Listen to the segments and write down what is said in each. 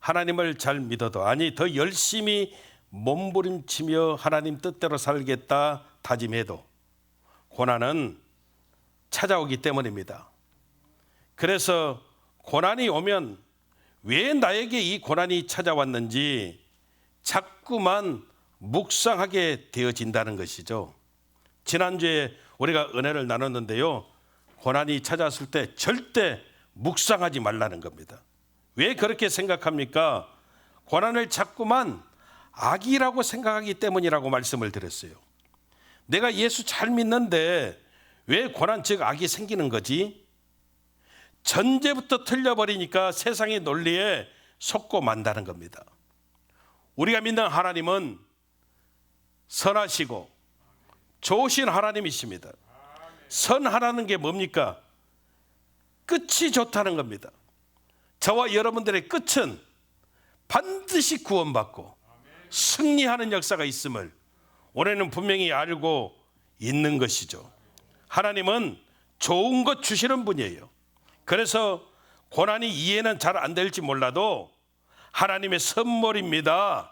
하나님을 잘 믿어도, 아니 더 열심히 몸부림치며 하나님 뜻대로 살겠다 다짐해도 고난은 찾아오기 때문입니다. 그래서 고난이 오면 왜 나에게 이 고난이 찾아왔는지 자꾸만 묵상하게 되어진다는 것이죠. 지난주에 우리가 은혜를 나눴는데요, 고난이 찾아왔을 때 절대 묵상하지 말라는 겁니다. 왜 그렇게 생각합니까? 고난을 자꾸만 악이라고 생각하기 때문이라고 말씀을 드렸어요. 내가 예수 잘 믿는데 왜 고난 즉 악이 생기는 거지? 전제부터 틀려버리니까 세상의 논리에 속고 만다는 겁니다. 우리가 믿는 하나님은 선하시고 좋으신 하나님이십니다. 선하라는 게 뭡니까? 끝이 좋다는 겁니다. 저와 여러분들의 끝은 반드시 구원받고 승리하는 역사가 있음을 올해는 분명히 알고 있는 것이죠. 하나님은 좋은 것 주시는 분이에요. 그래서 고난이 이해는 잘 안 될지 몰라도 하나님의 선물입니다.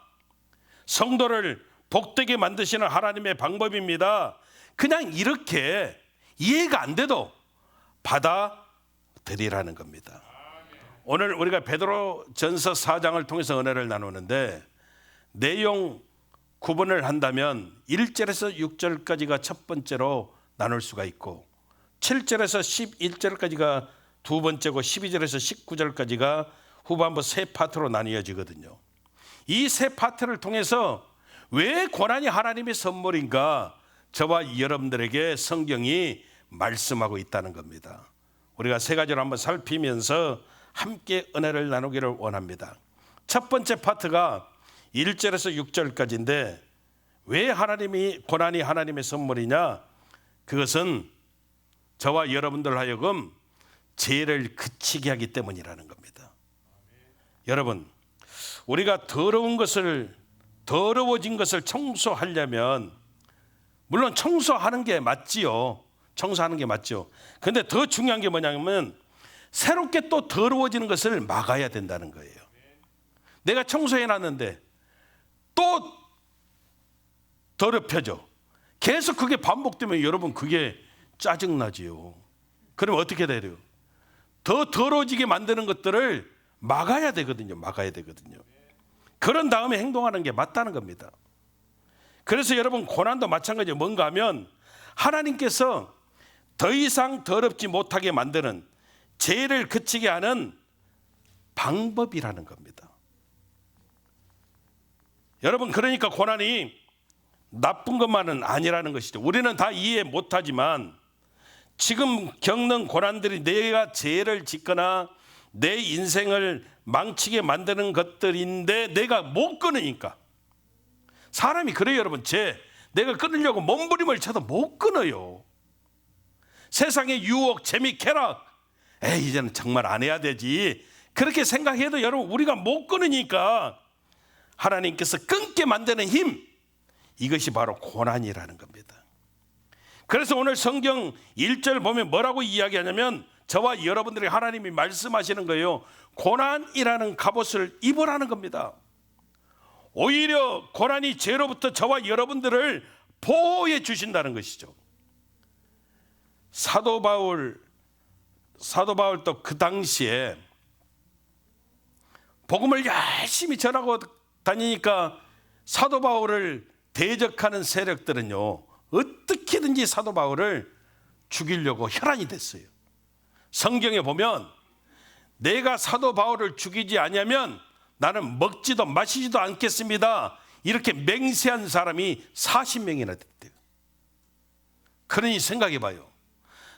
성도를 복되게 만드시는 하나님의 방법입니다. 그냥 이렇게 이해가 안 돼도 받아들이라는 겁니다. 오늘 우리가 베드로전서 4장을 통해서 은혜를 나누는데 내용 구분을 한다면 1절에서 6절까지가 첫 번째로 나눌 수가 있고 7절에서 11절까지가 두 번째고 12절에서 19절까지가 후반부 세 파트로 나뉘어지거든요. 이 세 파트를 통해서 왜 고난이 하나님의 선물인가 저와 여러분들에게 성경이 말씀하고 있다는 겁니다. 우리가 세 가지로 한번 살피면서 함께 은혜를 나누기를 원합니다. 첫 번째 파트가 1절에서 6절까지인데 왜 고난이 하나님의 선물이냐? 그것은 저와 여러분들 하여금 죄를 그치게 하기 때문이라는 겁니다. 여러분, 우리가 더러워진 것을 청소하려면 물론 청소하는 게 맞지요. 청소하는 게 맞죠. 근데 더 중요한 게 뭐냐면 새롭게 또 더러워지는 것을 막아야 된다는 거예요. 내가 청소해 놨는데 또 더럽혀져. 계속 그게 반복되면 여러분 그게 짜증나지요. 그럼 어떻게 돼요? 더 더러워지게 만드는 것들을 막아야 되거든요. 막아야 되거든요. 그런 다음에 행동하는 게 맞다는 겁니다. 그래서 여러분 고난도 마찬가지예요. 뭔가 하면 하나님께서 더 이상 더럽지 못하게 만드는 죄를 그치게 하는 방법이라는 겁니다. 여러분 그러니까 고난이 나쁜 것만은 아니라는 것이죠. 우리는 다 이해 못하지만 지금 겪는 고난들이 내가 죄를 짓거나 내 인생을 망치게 만드는 것들인데 내가 못 끊으니까. 사람이 그래요 여러분. 내가 끊으려고 몸부림을 쳐도 못 끊어요. 세상의 유혹, 재미, 쾌락, 이제는 정말 안 해야 되지 그렇게 생각해도 여러분 우리가 못 끊으니까 하나님께서 끊게 만드는 힘, 이것이 바로 고난이라는 겁니다. 그래서 오늘 성경 1절 보면 뭐라고 이야기하냐면 저와 여러분들이 하나님이 말씀하시는 거예요. 고난이라는 갑옷을 입으라는 겁니다. 오히려 고난이 죄로부터 저와 여러분들을 보호해 주신다는 것이죠. 사도 바울도 그 당시에 복음을 열심히 전하고 다니니까 사도 바울을 대적하는 세력들은요 어떻게든지 사도 바울을 죽이려고 혈안이 됐어요. 성경에 보면 내가 사도 바울을 죽이지 않으면 나는 먹지도 마시지도 않겠습니다 이렇게 맹세한 사람이 40명이나 됐대요. 그러니 생각해 봐요.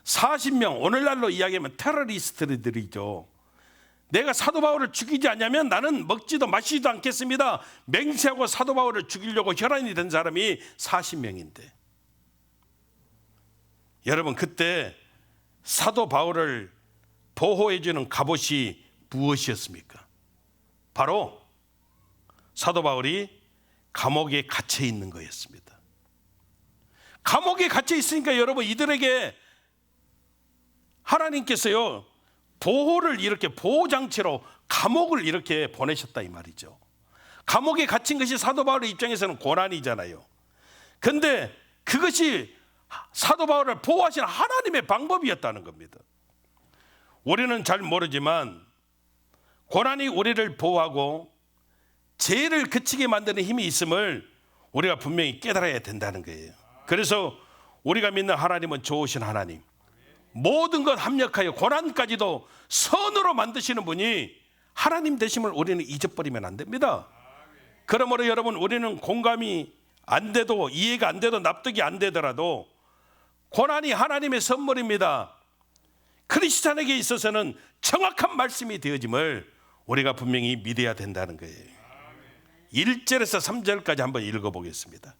40명, 오늘날로 이야기하면 테러리스트들이죠. 내가 사도 바울을 죽이지 않으면 나는 먹지도 마시지도 않겠습니다 맹세하고 사도 바울을 죽이려고 혈안이 된 사람이 40명인데 여러분 그때 사도 바울을 보호해주는 갑옷이 무엇이었습니까? 바로 사도 바울이 감옥에 갇혀 있는 거였습니다. 감옥에 갇혀 있으니까 여러분 이들에게 하나님께서요 보호를 이렇게 보호장치로 감옥을 이렇게 보내셨다 이 말이죠. 감옥에 갇힌 것이 사도 바울의 입장에서는 고난이잖아요. 근데 그것이 사도 바울을 보호하시는 하나님의 방법이었다는 겁니다. 우리는 잘 모르지만 고난이 우리를 보호하고 죄를 그치게 만드는 힘이 있음을 우리가 분명히 깨달아야 된다는 거예요. 그래서 우리가 믿는 하나님은 좋으신 하나님, 모든 것 합력하여 고난까지도 선으로 만드시는 분이 하나님 되심을 우리는 잊어버리면 안 됩니다. 그러므로 여러분, 우리는 공감이 안 돼도, 이해가 안 돼도, 납득이 안 되더라도 고난이 하나님의 선물입니다. 크리스찬에게 있어서는 정확한 말씀이 되어짐을 우리가 분명히 믿어야 된다는 거예요. 1절에서 3절까지 한번 읽어보겠습니다.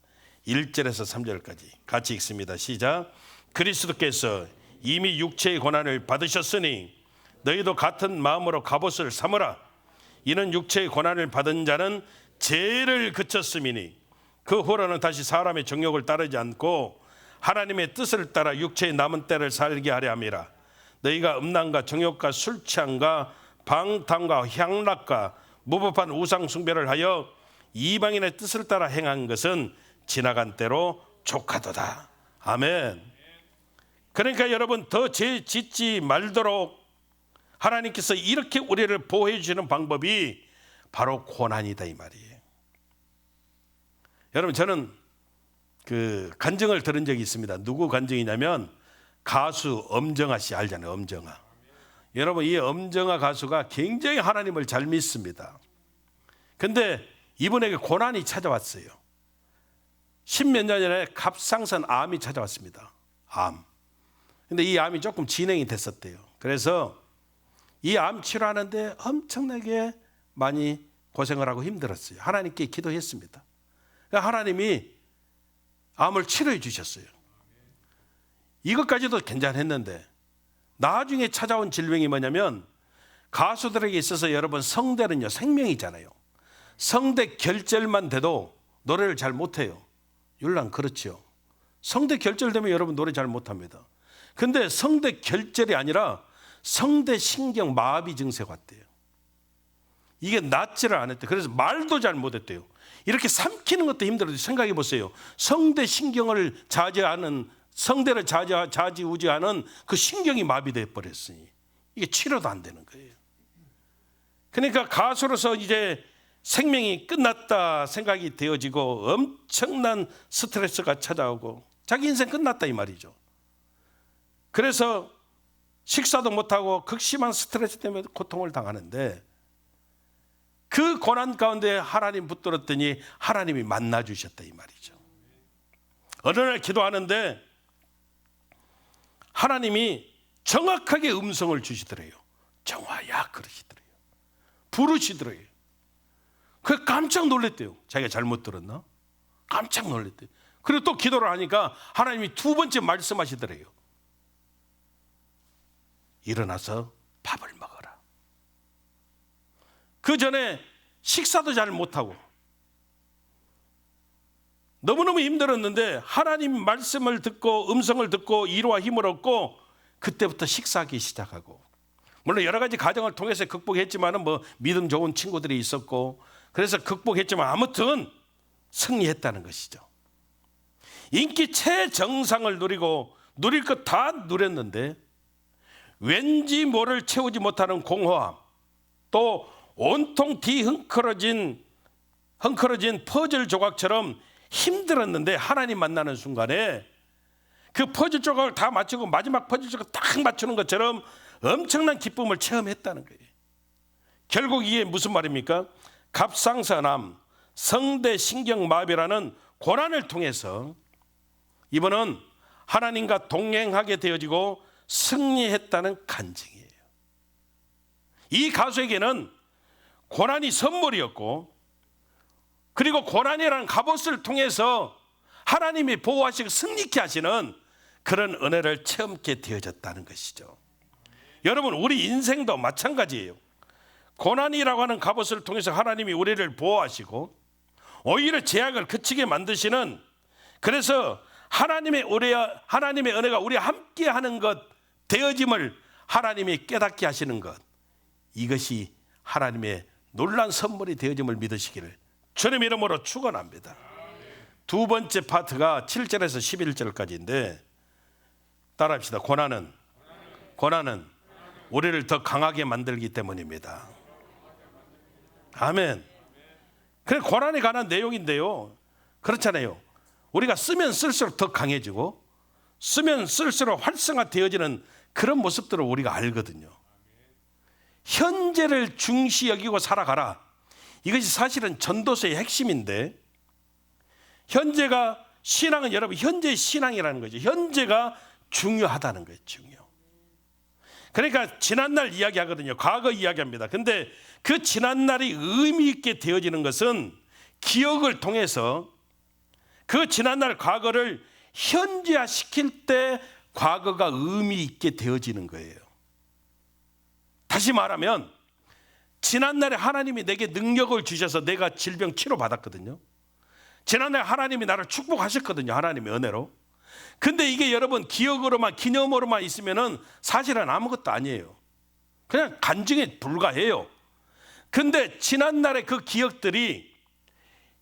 1절에서 3절까지 같이 읽습니다. 시작. 그리스도께서 이미 육체의 고난을 받으셨으니 너희도 같은 마음으로 갑옷을 삼으라. 이는 육체의 고난을 받은 자는 죄를 그쳤음이니 그 후로는 다시 사람의 정욕을 따르지 않고 하나님의 뜻을 따라 육체의 남은 때를 살게 하려 함이라. 너희가 음란과 정욕과 술 취함과 방탕과 향락과 무법한 우상 숭배를 하여 이방인의 뜻을 따라 행한 것은 지나간 때로 족하도다. 아멘. 그러니까 여러분, 더 죄 짓지 말도록 하나님께서 이렇게 우리를 보호해 주시는 방법이 바로 고난이다 이 말이에요. 여러분, 저는 그 간증을 들은 적이 있습니다. 누구 간증이냐면 가수 엄정아 씨 알잖아요. 엄정아. 여러분, 이 엄정아 가수가 굉장히 하나님을 잘 믿습니다. 근데 이분에게 고난이 찾아왔어요. 10몇 년 전에 갑상선 암이 찾아왔습니다. 암. 근데 이 암이 조금 진행이 됐었대요. 그래서 이 암 치료하는데 엄청나게 많이 고생을 하고 힘들었어요. 하나님께 기도했습니다. 그러니까 하나님이 암을 치료해 주셨어요. 이것까지도 괜찮았는데 나중에 찾아온 질병이 뭐냐면, 가수들에게 있어서 여러분, 성대는요 생명이잖아요. 성대 결절만 돼도 노래를 잘 못해요. 율랑 그렇죠. 성대 결절되면 여러분 노래 잘 못합니다. 근데 성대 결절이 아니라 성대 신경 마비 증세가 왔대요. 이게 낫지를 않았대요. 그래서 말도 잘 못했대요. 이렇게 삼키는 것도 힘들어도 생각해 보세요. 성대 신경을 자제하는, 성대를 좌지우지하는 그 신경이 마비돼 버렸으니 이게 치료도 안 되는 거예요. 그러니까 가수로서 이제 생명이 끝났다 생각이 되어지고 엄청난 스트레스가 찾아오고 자기 인생 끝났다 이 말이죠. 그래서 식사도 못하고 극심한 스트레스 때문에 고통을 당하는데, 그 고난 가운데 하나님 붙들었더니 하나님이 만나주셨다 이 말이죠. 어느 날 기도하는데 하나님이 정확하게 음성을 주시더래요. 정화야 그러시더래요. 부르시더래요. 그 깜짝 놀랐대요. 자기가 잘못 들었나? 깜짝 놀랐대요. 그리고 또 기도를 하니까 하나님이 두 번째 말씀하시더래요. 일어나서 밥을 먹어라. 그 전에 식사도 잘 못하고 너무너무 힘들었는데 하나님 말씀을 듣고 음성을 듣고 위로와 힘을 얻고 그때부터 식사하기 시작하고, 물론 여러 가지 과정을 통해서 극복했지만은 뭐 믿음 좋은 친구들이 있었고 그래서 극복했지만 아무튼 승리했다는 것이죠. 인기 최정상을 누리고 누릴 것 다 누렸는데 왠지 모를 채우지 못하는 공허함, 또 온통 뒤 헝클어진 퍼즐 조각처럼 힘들었는데 하나님 만나는 순간에 그 퍼즐 조각을 다 맞추고 마지막 퍼즐 조각 딱 맞추는 것처럼 엄청난 기쁨을 체험했다는 거예요. 결국 이게 무슨 말입니까? 갑상선암, 성대신경마비라는 고난을 통해서 이번은 하나님과 동행하게 되어지고 승리했다는 간증이에요. 이 가수에게는 고난이 선물이었고, 그리고 고난이라는 갑옷을 통해서 하나님이 보호하시고 승리케 하시는 그런 은혜를 체험케 되어졌다는 것이죠. 여러분, 우리 인생도 마찬가지예요. 고난이라고 하는 갑옷을 통해서 하나님이 우리를 보호하시고 오히려 제약을 그치게 만드시는, 그래서 하나님의 은혜가 우리와 함께하는 것 되어짐을 하나님이 깨닫게 하시는 것, 이것이 하나님의 놀라운 선물이 되어짐을 믿으시기를 주님 이름으로 축원합니다. 두 번째 파트가 7절에서 11절까지인데 따라합시다. 고난은 우리를 더 강하게 만들기 때문입니다. 아멘. 그래, 고난에 관한 내용인데요, 그렇잖아요. 우리가 쓰면 쓸수록 더 강해지고 쓰면 쓸수록 활성화되어지는 그런 모습들을 우리가 알거든요. 현재를 중시 여기고 살아가라. 이것이 사실은 전도서의 핵심인데, 현재가, 신앙은 여러분 현재의 신앙이라는 거죠. 현재가 중요하다는 거예요. 중요. 그러니까 지난날 이야기하거든요. 과거 이야기합니다. 근데 그 지난날이 의미 있게 되어지는 것은 기억을 통해서 그 지난날 과거를 현재화 시킬 때 과거가 의미 있게 되어지는 거예요. 다시 말하면 지난날에 하나님이 내게 능력을 주셔서 내가 질병 치료 받았거든요. 지난날에 하나님이 나를 축복하셨거든요. 하나님의 은혜로. 근데 이게 여러분 기억으로만, 기념으로만 있으면은 사실은 아무것도 아니에요. 그냥 간증에 불과해요. 근데 지난날의 그 기억들이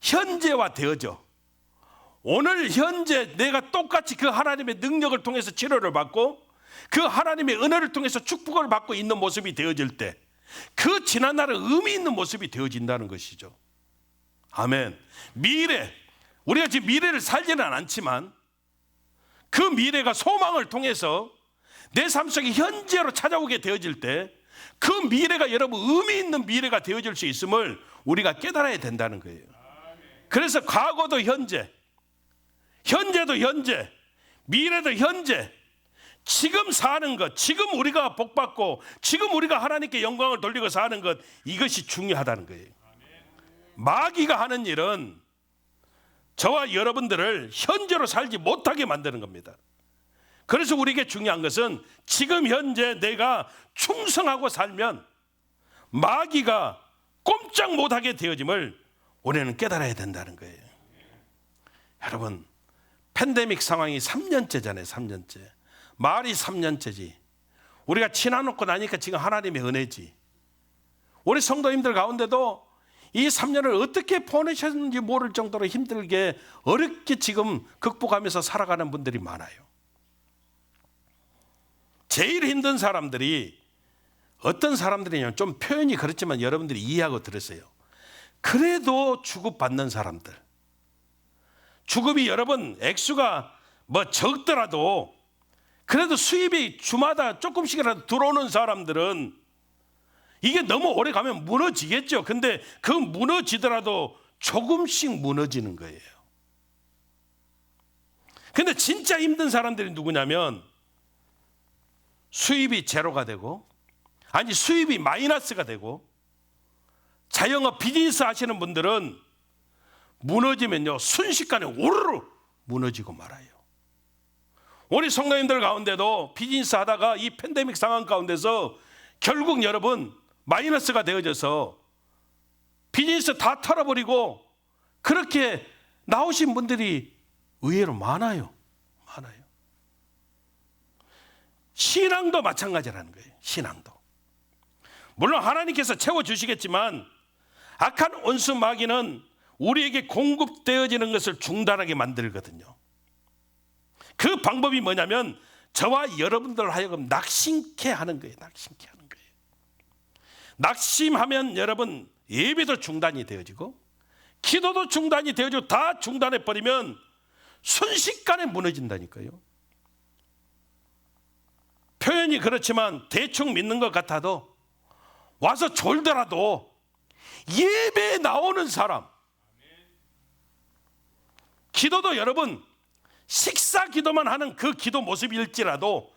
현재화 되어져. 오늘 현재 내가 똑같이 그 하나님의 능력을 통해서 치료를 받고 그 하나님의 은혜를 통해서 축복을 받고 있는 모습이 되어질 때 그 지난날은 의미 있는 모습이 되어진다는 것이죠. 아멘. 미래, 우리가 지금 미래를 살지는 않지만 그 미래가 소망을 통해서 내 삶 속에 현재로 찾아오게 되어질 때 그 미래가 여러분 의미 있는 미래가 되어질 수 있음을 우리가 깨달아야 된다는 거예요. 그래서 과거도 현재, 현재도 현재, 미래도 현재, 지금 사는 것, 지금 우리가 복받고 지금 우리가 하나님께 영광을 돌리고 사는 것, 이것이 중요하다는 거예요. 마귀가 하는 일은 저와 여러분들을 현재로 살지 못하게 만드는 겁니다. 그래서 우리에게 중요한 것은 지금 현재 내가 충성하고 살면 마귀가 꼼짝 못하게 되어짐을 우리는 깨달아야 된다는 거예요. 여러분, 팬데믹 상황이 3년째잖아요. 3년째. 말이 3년째지. 우리가 지나놓고 나니까 지금 하나님의 은혜지. 우리 성도님들 가운데도 이 3년을 어떻게 보내셨는지 모를 정도로 힘들게 어렵게 지금 극복하면서 살아가는 분들이 많아요. 제일 힘든 사람들이 어떤 사람들이냐면, 좀 표현이 그렇지만 여러분들이 이해하고 들으세요. 그래도 주급받는 사람들, 주급이 여러분 액수가 뭐 적더라도 그래도 수입이 주마다 조금씩이라도 들어오는 사람들은 이게 너무 오래 가면 무너지겠죠. 근데 그 무너지더라도 조금씩 무너지는 거예요. 근데 진짜 힘든 사람들이 누구냐면 수입이 제로가 되고, 아니 수입이 마이너스가 되고, 자영업 비즈니스 하시는 분들은 무너지면요 순식간에 오르르 무너지고 말아요. 우리 성도님들 가운데도 비즈니스 하다가 이 팬데믹 상황 가운데서 결국 여러분 마이너스가 되어져서 비즈니스 다 털어버리고 그렇게 나오신 분들이 의외로 많아요. 많아요. 신앙도 마찬가지라는 거예요. 신앙도. 물론 하나님께서 채워주시겠지만 악한 원수 마귀는 우리에게 공급되어지는 것을 중단하게 만들거든요. 그 방법이 뭐냐면 저와 여러분들 하여금 낙심케 하는 거예요. 낙심케 하는 거예요. 낙심하면 여러분 예배도 중단이 되어지고 기도도 중단이 되어지고 다 중단해버리면 순식간에 무너진다니까요. 표현이 그렇지만 대충 믿는 것 같아도 와서 졸더라도 예배에 나오는 사람, 기도도 여러분 식사 기도만 하는 그 기도 모습일지라도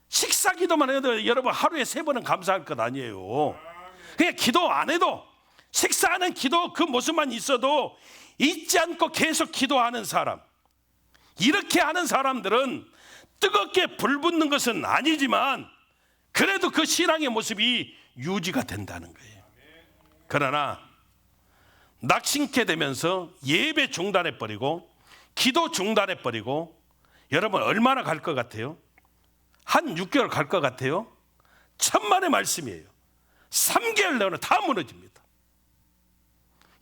식사 기도만 해도 여러분 하루에 3번은 감사할 것 아니에요. 그냥 기도 안 해도 식사하는 기도 그 모습만 있어도 잊지 않고 계속 기도하는 사람, 이렇게 하는 사람들은 뜨겁게 불붙는 것은 아니지만 그래도 그 신앙의 모습이 유지가 된다는 거예요. 그러나 낙심케 되면서 예배 중단해버리고 기도 중단해버리고 여러분 얼마나 갈 것 같아요? 한 6개월 갈 것 같아요? 천만의 말씀이에요. 3개월 내로는 다 무너집니다.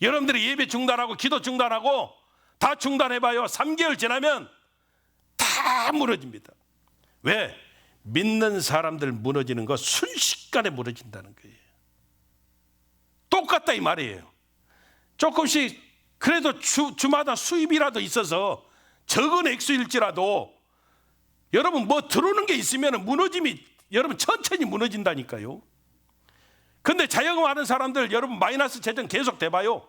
여러분들이 예배 중단하고 기도 중단하고 다 중단해봐요. 3개월 지나면 다 무너집니다. 왜? 믿는 사람들 무너지는 거 순식간에 무너진다는 거예요. 똑같다 이 말이에요. 조금씩 그래도 주마다 수입이라도 있어서 적은 액수일지라도 여러분 뭐 들어오는 게 있으면 무너짐이 여러분 천천히 무너진다니까요. 근데 자영업 하는 사람들 여러분 마이너스 재정 계속 돼봐요.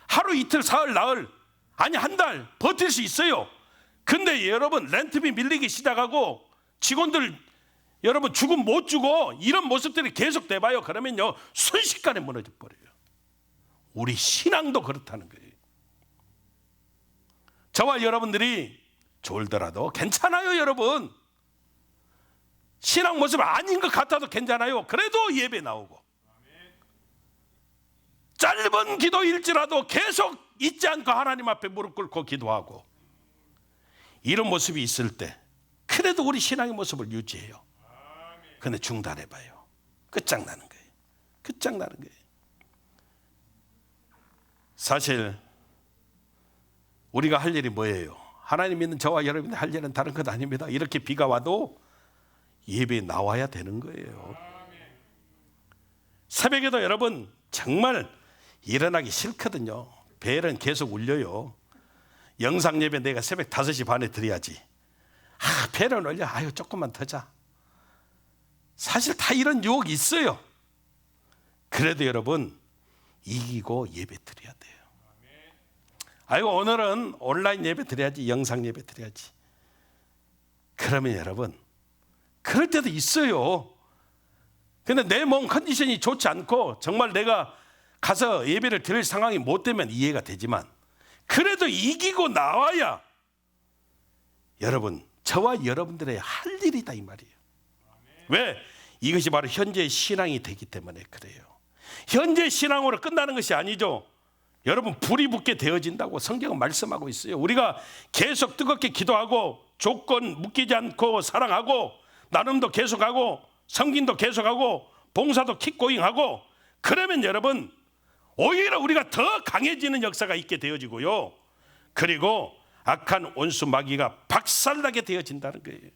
하루 이틀 사흘 나흘 아니 한 달 버틸 수 있어요. 근데 여러분 렌트비 밀리기 시작하고 직원들 여러분 주금 못 주고 이런 모습들이 계속 돼봐요. 그러면요 순식간에 무너져 버려요. 우리 신앙도 그렇다는 거예요. 저와 여러분들이 졸더라도 괜찮아요. 여러분 신앙 모습 아닌 것 같아도 괜찮아요. 그래도 예배 나오고 짧은 기도일지라도 계속 잊지 않고 하나님 앞에 무릎 꿇고 기도하고 이런 모습이 있을 때 그래도 우리 신앙의 모습을 유지해요. 근데 중단해봐요. 끝장나는 거예요. 끝장나는 거예요. 사실 우리가 할 일이 뭐예요? 하나님 믿는 저와 여러분이 할 일은 다른 것 아닙니다. 이렇게 비가 와도 예배에 나와야 되는 거예요. 새벽에도 여러분 정말 일어나기 싫거든요. 벨은 계속 울려요. 영상 예배 내가 새벽 5시 반에 드려야지. 벨은 울려. 아유 조금만 더 자. 사실 다 이런 유혹이 있어요. 그래도 여러분 이기고 예배 드려야 돼요. 아이고 오늘은 온라인 예배 드려야지. 영상 예배 드려야지. 그러면 여러분 그럴 때도 있어요. 근데 내 몸 컨디션이 좋지 않고 정말 내가 가서 예배를 드릴 상황이 못 되면 이해가 되지만 그래도 이기고 나와야 여러분 저와 여러분들의 할 일이다 이 말이에요. 왜? 이것이 바로 현재의 신앙이 되기 때문에 그래요. 현재 신앙으로 끝나는 것이 아니죠. 여러분 불이 붙게 되어진다고 성경은 말씀하고 있어요. 우리가 계속 뜨겁게 기도하고 조건 묶이지 않고 사랑하고 나눔도 계속하고 섬김도 계속하고 봉사도 킥고잉하고 그러면 여러분 오히려 우리가 더 강해지는 역사가 있게 되어지고요. 그리고 악한 원수 마귀가 박살나게 되어진다는 거예요.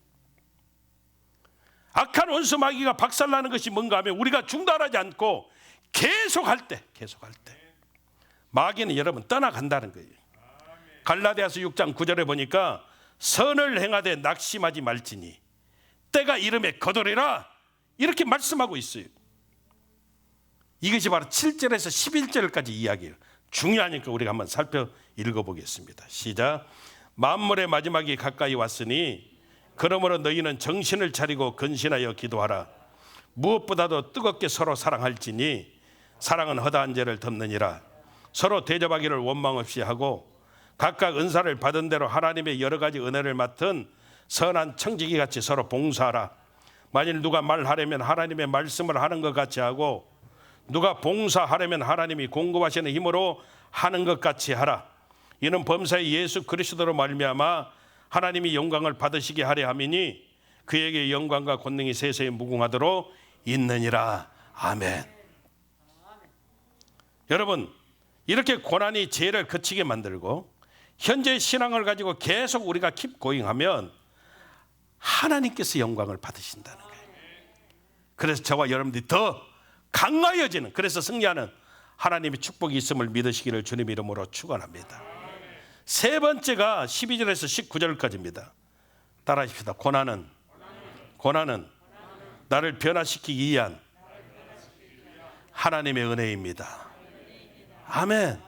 악한 원수 마귀가 박살나는 것이 뭔가 하면 우리가 중단하지 않고 계속할 때 마귀는 여러분 떠나간다는 거예요. 갈라디아서 6장 9절에 보니까 선을 행하되 낙심하지 말지니 때가 이름에 거두리라 이렇게 말씀하고 있어요. 이것이 바로 7절에서 11절까지 이야기예요. 중요하니까 우리가 한번 살펴 읽어보겠습니다. 시작. 만물의 마지막이 가까이 왔으니 그러므로 너희는 정신을 차리고 근신하여 기도하라. 무엇보다도 뜨겁게 서로 사랑할지니 사랑은 허다한 죄를 덮느니라. 서로 대접하기를 원망 없이 하고 각각 은사를 받은 대로 하나님의 여러 가지 은혜를 맡은 선한 청지기 같이 서로 봉사하라. 만일 누가 말하려면 하나님의 말씀을 하는 것 같이 하고 누가 봉사하려면 하나님이 공급하시는 힘으로 하는 것 같이 하라. 이는 범사의 예수 그리스도로 말미암아 하나님이 영광을 받으시게 하려 함이니 그에게 영광과 권능이 세세히 무궁하도록 있느니라. 아멘. 여러분 이렇게 고난이 죄를 그치게 만들고 현재의 신앙을 가지고 계속 우리가 킵 고잉하면 하나님께서 영광을 받으신다는 거예요. 그래서 저와 여러분들이 더 강하여지는 그래서 승리하는 하나님의 축복이 있음을 믿으시기를 주님 이름으로 축원합니다. 세 번째가 12절에서 19절까지입니다. 따라하십시다. 고난은 나를 변화시키기 위한 하나님의 은혜입니다. 아멘.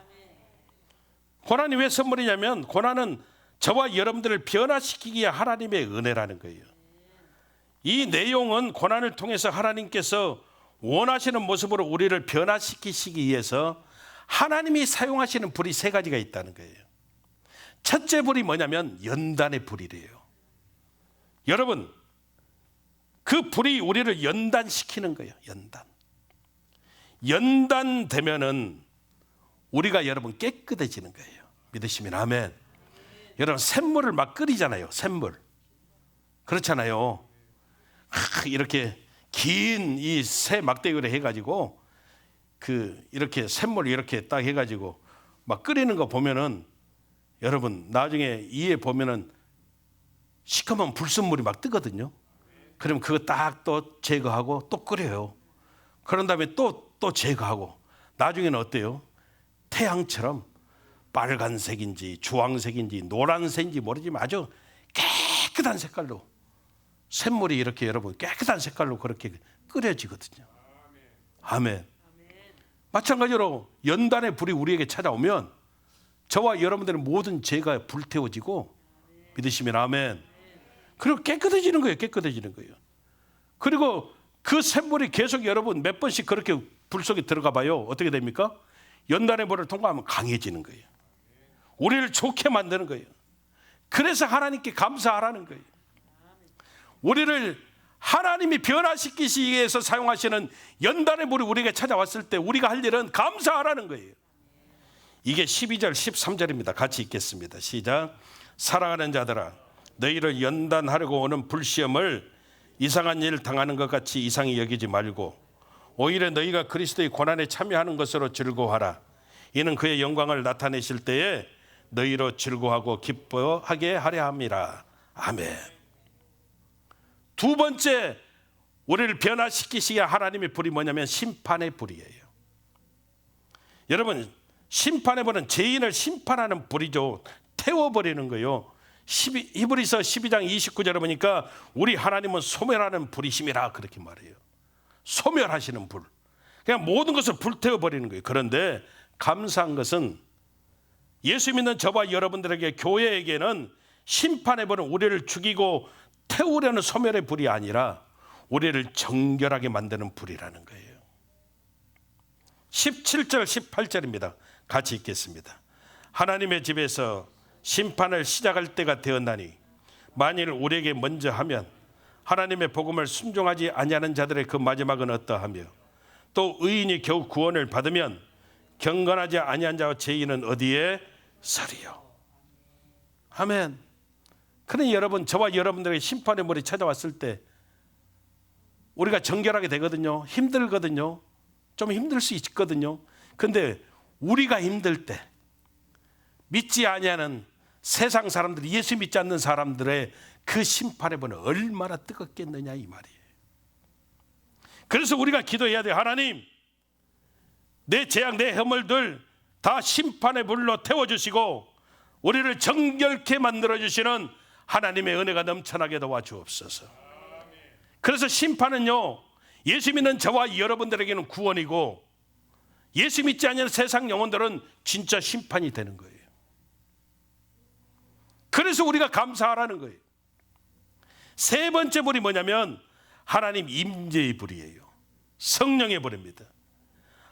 고난이 왜 선물이냐면 고난은 저와 여러분들을 변화시키기 위한 하나님의 은혜라는 거예요. 이 내용은 고난을 통해서 하나님께서 원하시는 모습으로 우리를 변화시키시기 위해서 하나님이 사용하시는 불이 세 가지가 있다는 거예요. 첫째 불이 뭐냐면 연단의 불이래요. 여러분 그 불이 우리를 연단시키는 거예요. 연단되면은 우리가 여러분 깨끗해지는 거예요. 믿으시면 아멘. 여러분 샘물을 막 끓이잖아요. 샘물 그렇잖아요. 이렇게 긴 이 새 막대기로 해가지고 이렇게 샘물 이렇게 딱 해가지고 막 끓이는 거 보면은 여러분 나중에 이에 보면은 시커먼 불순물이 막 뜨거든요. 그러면 그거 딱 또 제거하고 또 끓여요. 그런 다음에 또 제거하고 나중에는 어때요? 태양처럼 빨간색인지 주황색인지 노란색인지 모르지만 아주 깨끗한 색깔로 샘물이 이렇게 여러분 깨끗한 색깔로 그렇게 끓여지거든요. 아멘. 마찬가지로 연단의 불이 우리에게 찾아오면 저와 여러분들의 모든 죄가 불태워지고 믿으시면 아멘. 그리고 깨끗해지는 거예요. 깨끗해지는 거예요. 그리고 그 샘물이 계속 여러분 몇 번씩 그렇게 불 속에 들어가 봐요. 어떻게 됩니까? 연단의 불을 통과하면 강해지는 거예요. 우리를 좋게 만드는 거예요. 그래서 하나님께 감사하라는 거예요. 우리를 하나님이 변화시키시기 위해서 사용하시는 연단의 불이 우리에게 찾아왔을 때 우리가 할 일은 감사하라는 거예요. 이게 12절 13절입니다. 같이 읽겠습니다. 시작. 사랑하는 자들아 너희를 연단하려고 오는 불시험을 이상한 일 당하는 것 같이 이상히 여기지 말고 오히려 너희가 그리스도의 고난에 참여하는 것으로 즐거워하라. 이는 그의 영광을 나타내실 때에 너희로 즐거워하고 기뻐하게 하려 함이라. 아멘. 두 번째 우리를 변화시키시기 하나님의 불이 뭐냐면 심판의 불이에요. 여러분 심판의 불은 죄인을 심판하는 불이죠. 태워버리는 거예요. 히브리서 12장 29절에 보니까 우리 하나님은 소멸하는 불이심이라 그렇게 말해요. 소멸하시는 불. 그냥 모든 것을 불태워버리는 거예요. 그런데 감사한 것은 예수 믿는 저와 여러분들에게 교회에게는 심판의 불은 우리를 죽이고 태우려는 소멸의 불이 아니라 우리를 정결하게 만드는 불이라는 거예요. 17절 18절입니다. 같이 읽겠습니다. 하나님의 집에서 심판을 시작할 때가 되었나니 만일 우리에게 먼저 하면 하나님의 복음을 순종하지 아니하는 자들의 그 마지막은 어떠하며 또 의인이 겨우 구원을 받으면 경건하지 아니한 자와 죄인은 어디에 서리요. 아멘. 그러니 여러분 저와 여러분들에게 심판의 물이 찾아왔을 때 우리가 정결하게 되거든요. 힘들거든요. 좀 힘들 수 있거든요. 근데 우리가 힘들 때 믿지 아니하는 세상 사람들이 예수 믿지 않는 사람들의 그 심판의 불은 얼마나 뜨겁겠느냐 이 말이에요. 그래서 우리가 기도해야 돼요. 하나님 내 죄악 내 허물들 다 심판의 불로 태워주시고 우리를 정결케 만들어주시는 하나님의 은혜가 넘쳐나게 도와주옵소서. 그래서 심판은요 예수 믿는 저와 여러분들에게는 구원이고 예수 믿지 않는 세상 영혼들은 진짜 심판이 되는 거예요. 그래서 우리가 감사하라는 거예요. 세 번째 불이 뭐냐면 하나님 임재의 불이에요. 성령의 불입니다.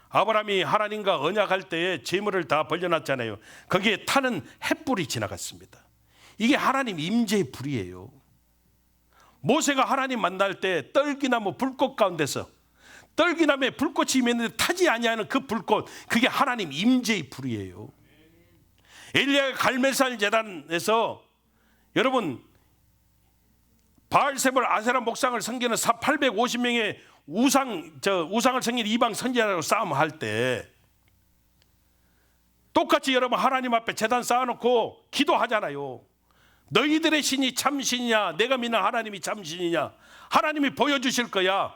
아브라함이 하나님과 언약할 때에 재물을 다 벌려놨잖아요. 거기에 타는 햇불이 지나갔습니다. 이게 하나님 임재의 불이에요. 모세가 하나님 만날 때 떨기나무 불꽃 가운데서 떨기나무에 불꽃이 있는데 타지 아니하는 그 불꽃, 그게 하나님 임재의 불이에요. 엘리야가 갈멜산 제단에서 여러분 바알세불 아세라 목상을 섬기는 850명의 우상을 섬기는 이방 선지자라고 싸움할 때 똑같이 여러분 하나님 앞에 제단 쌓아놓고 기도하잖아요. 너희들의 신이 참신이냐 내가 믿는 하나님이 참신이냐 하나님이 보여주실 거야.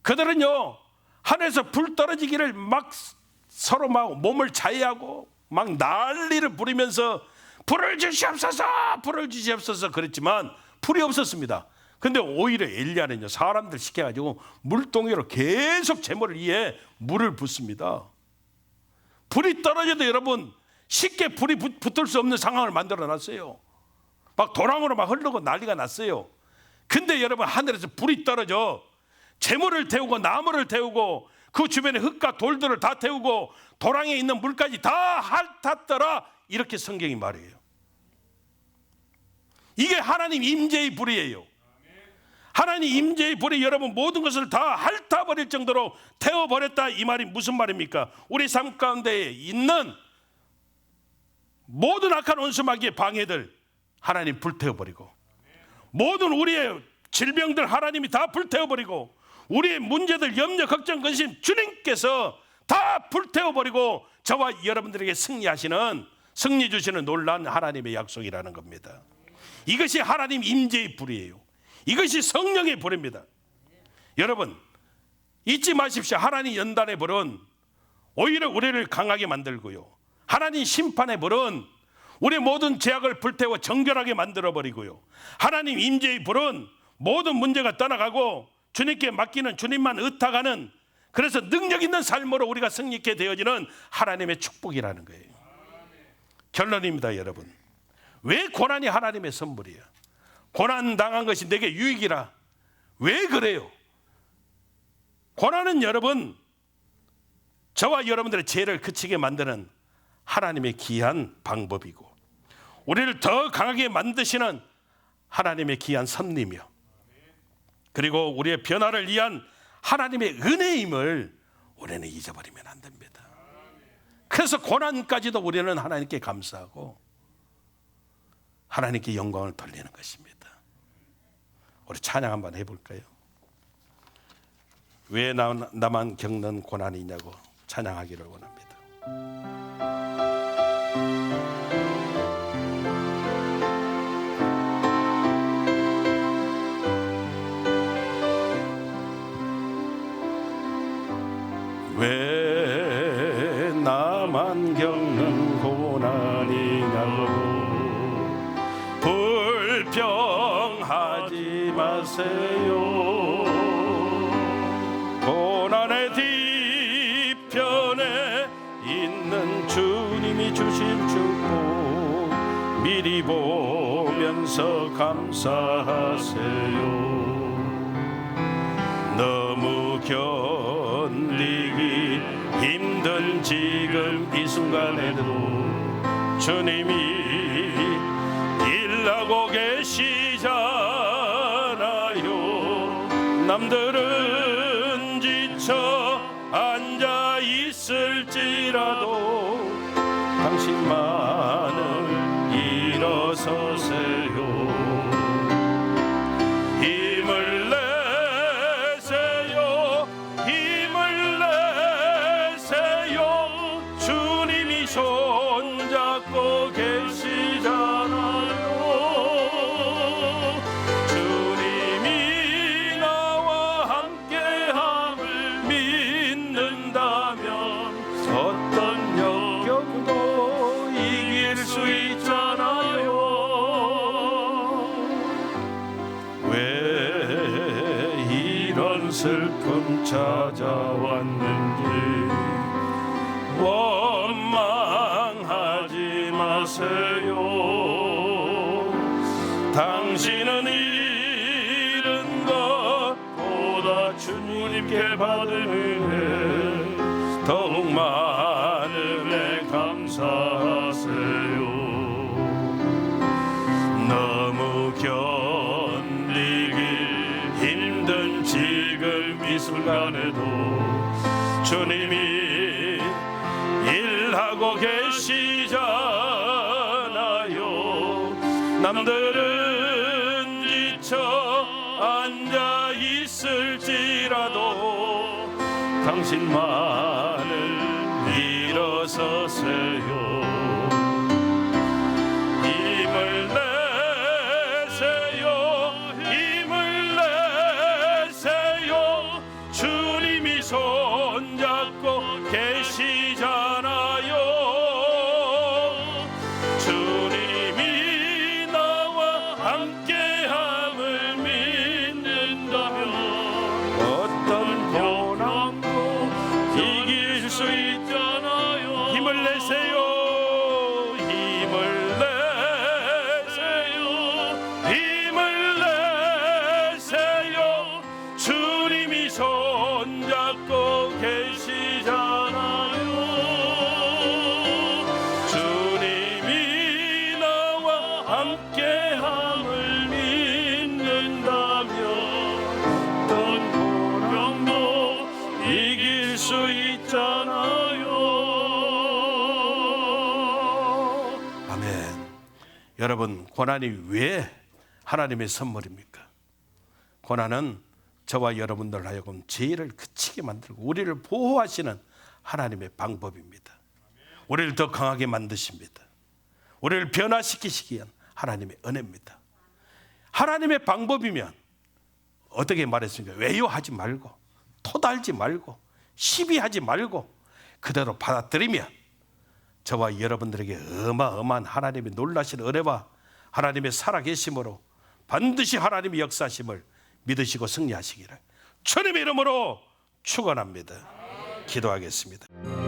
그들은요 하늘에서 불 떨어지기를 막 서로 막 몸을 자해하고 막 난리를 부리면서 불을 주시옵소서 불을 주시옵소서 그랬지만 불이 없었습니다. 근데 오히려 엘리야는요 사람들 시켜가지고 물동이로 계속 제물을 위해 물을 붓습니다. 불이 떨어져도 여러분 쉽게 불이 붙을 수 없는 상황을 만들어 놨어요. 막 도랑으로 막 흐르고 난리가 났어요. 근데 여러분 하늘에서 불이 떨어져 제물을 태우고 나무를 태우고 그 주변에 흙과 돌들을 다 태우고 도랑에 있는 물까지 다 핥았더라 이렇게 성경이 말해요. 이게 하나님 임재의 불이에요. 하나님 임재의 불이 여러분 모든 것을 다 핥아버릴 정도로 태워버렸다 이 말이 무슨 말입니까? 우리 삶 가운데 있는 모든 악한 원수마귀의 방해들 하나님 불태워버리고 모든 우리의 질병들 하나님이 다 불태워버리고 우리의 문제들, 염려, 걱정, 근심 주님께서 다 불태워버리고 저와 여러분들에게 승리 주시는 놀라운 하나님의 약속이라는 겁니다. 이것이 하나님 임재의 불이에요. 이것이 성령의 불입니다. 여러분 잊지 마십시오. 하나님 연단의 불은 오히려 우리를 강하게 만들고요, 하나님 심판의 불은 우리의 모든 죄악을 불태워 정결하게 만들어버리고요, 하나님 임재의 불은 모든 문제가 떠나가고 주님께 맡기는, 주님만 의탁하는, 그래서 능력 있는 삶으로 우리가 승리케 되어지는 하나님의 축복이라는 거예요. 결론입니다. 여러분, 왜 고난이 하나님의 선물이야? 고난 당한 것이 내게 유익이라. 왜 그래요? 고난은 여러분, 저와 여러분들의 죄를 그치게 만드는 하나님의 귀한 방법이고, 우리를 더 강하게 만드시는 하나님의 귀한 섭리며, 그리고 우리의 변화를 위한 하나님의 은혜임을 우리는 잊어버리면 안 됩니다. 그래서 고난까지도 우리는 하나님께 감사하고 하나님께 영광을 돌리는 것입니다. 우리 찬양 한번 해볼까요? 왜 나만 겪는 고난이냐고 찬양하기를 원합니다. 왜 나만 겪는 고난이냐고 불평하지 마세요. 고난의 뒤편에 있는 주님이 주신 축복 미리 보면서 감사하세요. 너무 견디기 힘든 지금 이 순간에도 주님이 일하고 계시잖아요. 남들은 지쳐 앉아 있을지라도 당신만은 일어서세요. 힘을 내세요. 힘을 내세요. 주님이 손잡고 계시잖아요. 주님이 나와 함께함을 믿는다면 어떤 역경도 이길 수 있잖아요. 왜 이런 슬픔 찾아왔는지 원망하지 마세요. 당신은 잃은 것보다 주님께 받은 은혜 더욱 많은 은혜 감사하세요. 너무 견디기 힘든 지금 이 순간에도 주님이 일하고 계시잖아요. 남들은 지쳐 앉아 있을지라도 당신만을 일어서세요. 힘을 내세요. 힘을 내세요. 주님이 손잡고 계시잖아요. 주님이 나와 함께함을 믿는다면 어떤 고난도 이길 수 있잖아요. 힘을 내세요. 힘을 내세요. 힘을 내세요. 주님이 손잡고 계시잖아요. 주님이 나와 함께함을 믿는다면 어떤 고난도 이길 수 있잖아요. 아멘. 여러분, 고난이 왜 하나님의 선물입니까? 고난은 저와 여러분들 하여금 죄를 그치게 만들고 우리를 보호하시는 하나님의 방법입니다. 우리를 더 강하게 만드십니다. 우리를 변화시키시기 위한 하나님의 은혜입니다. 하나님의 방법이면 어떻게 말했습니까? 외요하지 말고 토달지 말고 시비하지 말고 그대로 받아들이면 저와 여러분들에게 어마어마한 하나님의 놀라신 은혜와 하나님의 살아계심으로 반드시 하나님의 역사심을 믿으시고 승리하시기를 주님의 이름으로 축원합니다. 기도하겠습니다.